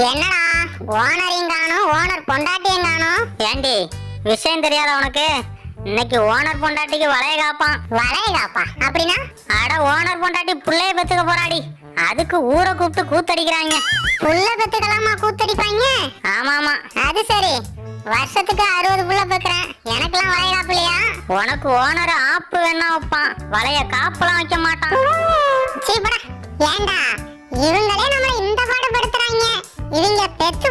என்னடா ஓனரையும் காணும், ஓனர் பொண்டாட்டியும் காணும். ஏண்டி விஷயம் தெரியாத உனக்கு? இன்னைக்கு ஓனர் பொண்டாட்டிக்கு வளைய காப்பான். வளைய காப்பா அப்படின்னா? அட ஓனர் பொண்டாட்டி புள்ளைய பெத்துக்க போறாடி, அதுக்கு ஊரை கூப்பிட்டு கூத்தடிக்கிறாங்க. புள்ள பெத்துக்கலாமா கூத்தடிப்பாங்க? ஆமா ஆமா. அது சரி, வருஷத்துக்கு 60 புள்ள பெக்குறேன், எனக்கெல்லாம் வளைய காப்பு இல்லையா? உனக்கு ஓனர் ஆப்பு வேணா வைப்பான், வளைய காப்பெல்லாம் வைக்க மாட்டான். சீப்படா. ஏண்டா இவங்களே நம்மள இந்த பாடுபடுத்துறாங்க, இவங்க பெத்த